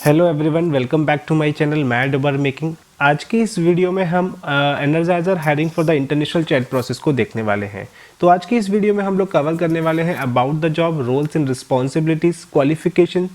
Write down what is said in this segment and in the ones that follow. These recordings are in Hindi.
Hello everyone, welcome back to my channel mad over making. आज की इस वीडियो में हम Energizer hiring for the international chat process को देखने वाले हैं। तो आज की इस वीडियो में हम लोग कवर करने वाले हैं about the job, roles and responsibilities, qualification,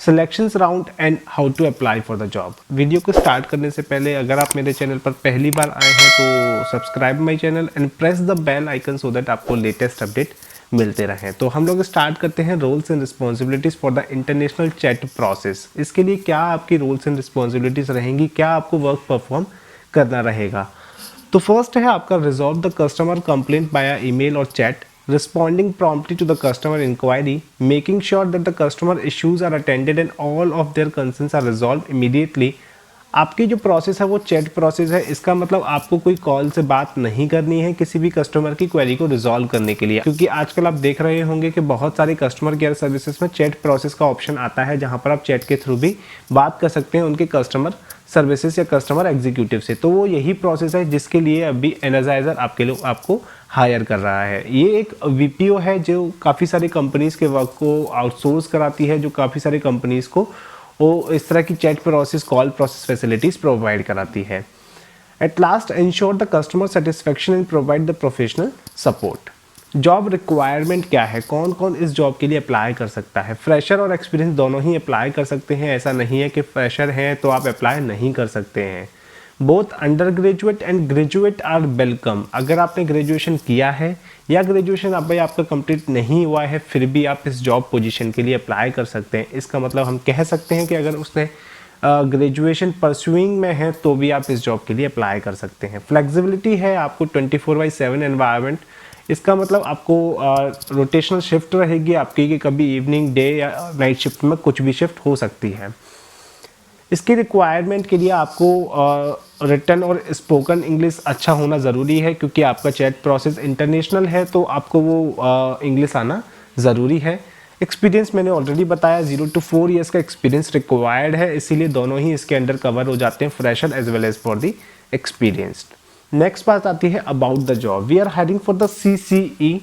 selections round and how to apply for the job. Video को स्टार्ट करने से पहले अगर आप मेरे चैनल पर पहली बार आए हैं तो subscribe my channel and press the bell icon so that आपको लेटेस्ट अपडेट मिलते रहें। तो हम लोग स्टार्ट करते हैं roles and responsibilities for the international chat process. इसके लिए क्या आपकी रोल्स एंड रिस्पॉन्सिबिलिटीज़ रहेंगी, क्या आपको वर्क परफॉर्म करना रहेगा। तो फर्स्ट है आपका resolve the customer complaint by email और chat, responding promptly to the customer inquiry, making sure that the customer issues are attended and all of their concerns are resolved immediately। आपकी जो प्रोसेस है वो चैट प्रोसेस है। इसका मतलब आपको कोई कॉल से बात नहीं करनी है किसी भी कस्टमर की क्वेरी को रिजॉल्व करने के लिए, क्योंकि आजकल आप देख रहे होंगे कि बहुत सारे कस्टमर केयर सर्विसेज में चैट प्रोसेस का ऑप्शन आता है, जहां पर आप चैट के थ्रू भी बात कर सकते हैं उनके कस्टमर सर्विसेज या कस्टमर एग्जीक्यूटिव से। तो वो यही प्रोसेस है जिसके लिए अभी एनर्जाइजर आपको हायर कर रहा है। ये एक वीपीओ है जो काफ़ी सारी कंपनीज के वर्क को आउटसोर्स कराती है, जो काफ़ी सारी कंपनीज को वो इस तरह की chat process, call process facilities provide कराती है। At last ensure the customer satisfaction and provide the professional support. Job requirement क्या है, कौन कौन इस जॉब के लिए अप्लाई कर सकता है। फ्रेशर और एक्सपीरियंस दोनों ही अप्लाई कर सकते हैं। ऐसा नहीं है कि फ्रेशर हैं तो आप अप्लाई नहीं कर सकते हैं। Both undergraduate and graduate are welcome. अगर आपने ग्रेजुएशन किया है या ग्रेजुएशन आपका कंप्लीट नहीं हुआ है फिर भी आप इस जॉब पोजीशन के लिए अप्लाई कर सकते हैं। इसका मतलब हम कह सकते हैं कि अगर उसने ग्रेजुएशन परस्यूइंग में है तो भी आप इस जॉब के लिए अप्लाई कर सकते हैं। फ्लेक्सिबिलिटी है आपको 24/7 एनवायरनमेंट। इसका मतलब आपको रोटेशनल शिफ्ट रहेगी आपकी कि कभी इवनिंग, डे या नाइट शिफ्ट में कुछ भी शिफ्ट हो सकती है। इसकी रिक्वायरमेंट के लिए आपको रिटन और स्पोकन इंग्लिश अच्छा होना ज़रूरी है, क्योंकि आपका चैट प्रोसेस इंटरनेशनल है तो आपको वो इंग्लिश आना ज़रूरी है। एक्सपीरियंस मैंने ऑलरेडी बताया, 0 to 4 ईयर्स का एक्सपीरियंस रिक्वायर्ड है, इसीलिए दोनों ही इसके अंडर कवर हो जाते हैं, fresher as well as for the experienced. Next बात आती है about the job. We are hiring for the CCE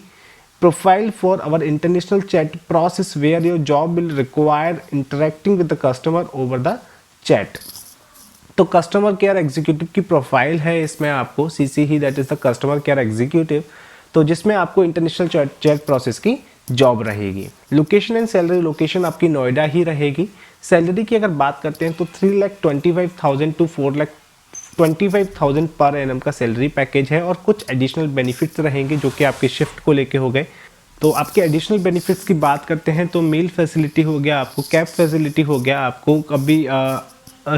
profile for our international chat process where your job will require interacting with the customer over the chat। तो कस्टमर केयर एग्जीक्यूटिव की प्रोफाइल है इसमें आपको CCE, that is the customer care executive, तो जिसमें आपको इंटरनेशनल चैट प्रोसेस की जॉब रहेगी। लोकेशन एंड सैलरी, लोकेशन आपकी नोएडा ही रहेगी। सैलरी की अगर बात करते हैं तो 3,25,000 to 4,25,000 पर एनम का सैलरी पैकेज है, और कुछ एडिशनल बेनिफिट्स रहेंगे जो कि आपके शिफ्ट को लेके हो गए। तो आपके एडिशनल बेनिफिट्स की बात करते हैं तो मील फैसिलिटी हो गया, आपको कैब फैसिलिटी हो गया, आपको कभी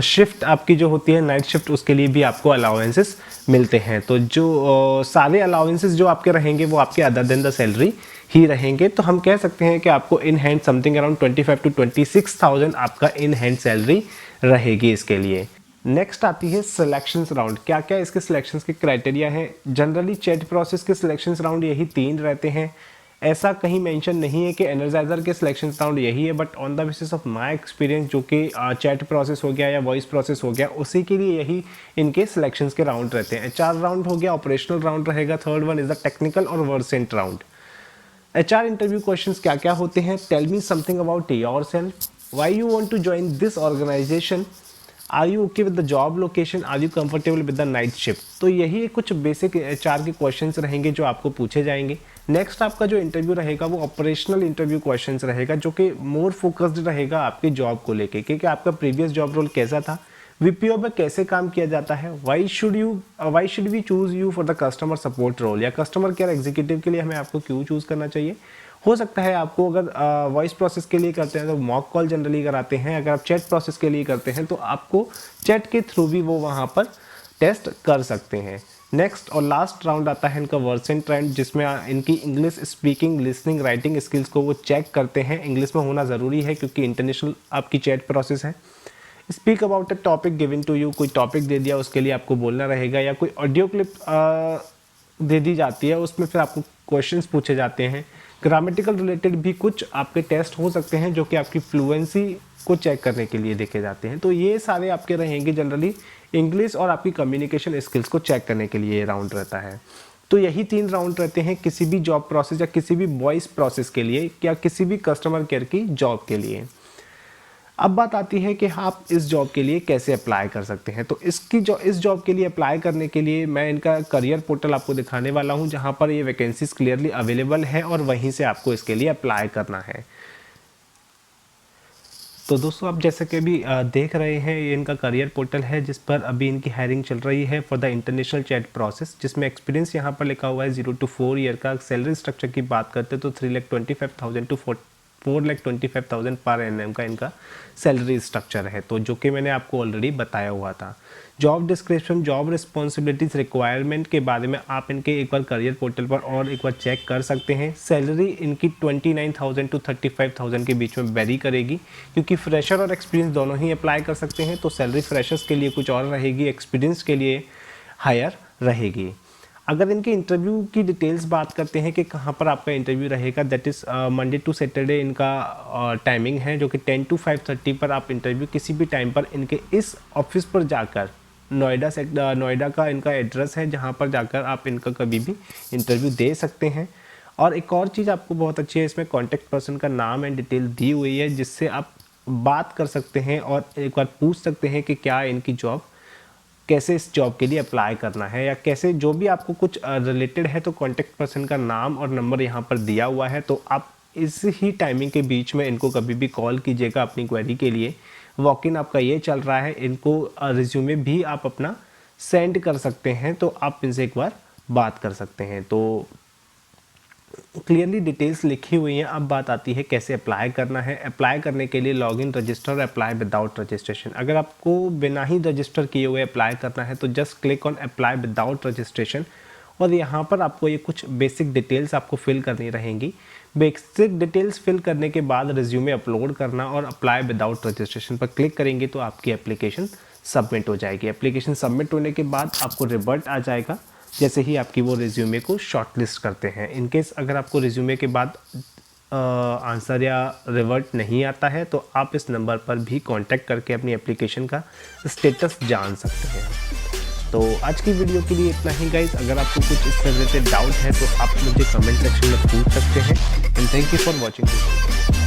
शिफ्ट आपकी जो होती है नाइट शिफ्ट उसके लिए भी आपको अलाउंसेस मिलते हैं। तो जो सारे अलाउंसेस जो आपके रहेंगे वो आपके अदर देन द सैलरी ही रहेंगे। तो हम कह सकते हैं कि आपको in hand something around 25 to 26,000 आपका इन हैंड सैलरी रहेगी इसके लिए। नेक्स्ट आती है सिलेक्शंस राउंड। क्या क्या इसके सिलेक्शंस के क्राइटेरिया हैं। जनरली चैट प्रोसेस के सिलेक्शंस राउंड यही 3 रहते हैं। ऐसा कहीं मेंशन नहीं है कि एनर्जाइजर के सिलेक्शन राउंड यही है, but on the basis of my experience जो कि चैट प्रोसेस हो गया या वॉइस प्रोसेस हो गया उसी के लिए यही इनके सिलेक्शंस के राउंड रहते हैं। HR राउंड हो गया, ऑपरेशनल राउंड रहेगा, third one is the technical और Versant round. HR interview questions क्या क्या होते हैं। Tell me something about yourself, why you want to join this organisation, are you okay with the job location, are you comfortable with the night shift. तो यही कुछ बेसिक HR के क्वेश्चंस रहेंगे जो आपको पूछे जाएंगे। नेक्स्ट आपका जो इंटरव्यू रहेगा वो ऑपरेशनल इंटरव्यू क्वेश्चंस रहेगा, जो कि मोर फोकस्ड रहेगा आपकी जॉब को लेके, क्योंकि आपका प्रीवियस जॉब रोल कैसा था, वीपीओ में कैसे काम किया जाता है, why should we choose you for the customer support role, या कस्टमर केयर एग्जीक्यूटिव के लिए हमें आपको क्यों चूज करना चाहिए। हो सकता है आपको अगर वॉइस प्रोसेस के लिए करते हैं तो मॉक कॉल जनरली कराते हैं, अगर आप चैट प्रोसेस के लिए करते हैं तो आपको चैट के थ्रू भी वो वहाँ पर टेस्ट कर सकते हैं। नेक्स्ट और लास्ट राउंड आता है इनका वर्सेंट ट्रेंड, जिसमें इनकी English speaking, listening, writing skills को वो चेक करते हैं। इंग्लिश में होना ज़रूरी है क्योंकि इंटरनेशनल आपकी चैट प्रोसेस है। Speak about a topic given to you, कोई टॉपिक दे दिया उसके लिए आपको बोलना रहेगा, या कोई ऑडियो क्लिप दे दी जाती है उसमें फिर आपको क्वेश्चंस पूछे जाते हैं। ग्रामेटिकल रिलेटेड भी कुछ आपके टेस्ट हो सकते हैं जो कि आपकी फ्लुएंसी को चेक करने के लिए देखे जाते हैं। तो ये सारे आपके रहेंगे जनरली इंग्लिश और आपकी कम्युनिकेशन स्किल्स को चेक करने के लिए ये राउंड रहता है। तो यही 3 राउंड रहते हैं किसी भी जॉब प्रोसेस या किसी भी वॉइस प्रोसेस के लिए या किसी भी कस्टमर केयर की जॉब के लिए। अब बात आती है कि आप इस जॉब के लिए कैसे अप्लाई कर सकते हैं। तो इस जॉब के लिए अप्लाई करने के लिए मैं इनका करियर पोर्टल आपको दिखाने वाला हूं, जहां पर ये वैकेंसीज क्लियरली अवेलेबल है और वहीं से आपको इसके लिए अप्लाई करना है। तो दोस्तों आप जैसे कि अभी देख रहे हैं, ये इनका करियर पोर्टल है जिस पर अभी इनकी हायरिंग चल रही है for the international chat process, जिसमें एक्सपीरियंस यहाँ पर लिखा हुआ है 0 to 4 ईयर का। सैलरी स्ट्रक्चर की बात करते हैं तो 3,25,000 to 4,25,000 पर एनएम का इनका सैलरी स्ट्रक्चर है, तो जो कि मैंने आपको ऑलरेडी बताया हुआ था। Job description, job responsibilities, requirement के बारे में आप इनके एक बार करियर पोर्टल पर और एक बार चेक कर सकते हैं। सैलरी इनकी 29,000 to 35,000 के बीच में वेरी करेगी, क्योंकि फ्रेशर और एक्सपीरियंस दोनों ही अप्लाई कर सकते हैं। तो सैलरी फ्रेशर्स के लिए कुछ और रहेगी, एक्सपीरियंस के लिए हायर रहेगी। अगर इनके इंटरव्यू की डिटेल्स बात करते हैं कि कहाँ पर आपका इंटरव्यू रहेगा, that is Monday to Saturday इनका टाइमिंग है, जो कि 10 to 5:30 पर आप इंटरव्यू किसी भी टाइम पर इनके इस ऑफिस पर जाकर, नोएडा का इनका एड्रेस है, जहाँ पर जाकर आप इनका कभी भी इंटरव्यू दे सकते हैं। और एक और चीज़ आपको बहुत अच्छी है, इसमें कॉन्टैक्ट पर्सन का नाम एंड डिटेल दी हुई है, जिससे आप बात कर सकते हैं और एक बार पूछ सकते हैं कि क्या इनकी जॉब, कैसे इस जॉब के लिए अप्लाई करना है, या कैसे जो भी आपको कुछ रिलेटेड है। तो कॉन्टैक्ट पर्सन का नाम और नंबर यहाँ पर दिया हुआ है, तो आप इस ही टाइमिंग के बीच में इनको कभी भी कॉल कीजिएगा अपनी क्वेरी के लिए। वॉक इन आपका ये चल रहा है, इनको रिज्यूमे भी आप अपना सेंड कर सकते हैं, तो आप इनसे एक बार बात कर सकते हैं। तो क्लियरली डिटेल्स लिखी हुई हैं। अब बात आती है कैसे अप्लाई करना है। अप्लाई करने के लिए login, register, apply without registration. अगर आपको बिना ही रजिस्टर किए हुए अप्लाई करना है तो just click on apply without registration, और यहाँ पर आपको ये कुछ बेसिक डिटेल्स आपको फिल करनी रहेंगी। बेसिक डिटेल्स फिल करने के बाद रिज्यूमे अपलोड करना और अप्लाई विदाउट रजिस्ट्रेशन पर क्लिक करेंगे तो आपकी एप्लीकेशन सबमिट हो जाएगी। एप्लीकेशन सबमिट होने के बाद आपको रिवर्ट आ जाएगा, जैसे ही आपकी वो रिज्यूमे को शॉर्टलिस्ट करते हैं। इनकेस अगर आपको रिज्यूमे के बाद आंसर या रिवर्ट नहीं आता है तो आप इस नंबर पर भी कांटेक्ट करके अपनी एप्लीकेशन का स्टेटस जान सकते हैं। तो आज की वीडियो के लिए इतना ही गाइस। अगर आपको कुछ इससे रिलेटेड डाउट है तो आप मुझे कमेंट सेक्शन में पूछ सकते हैं। And thank you for watching this video.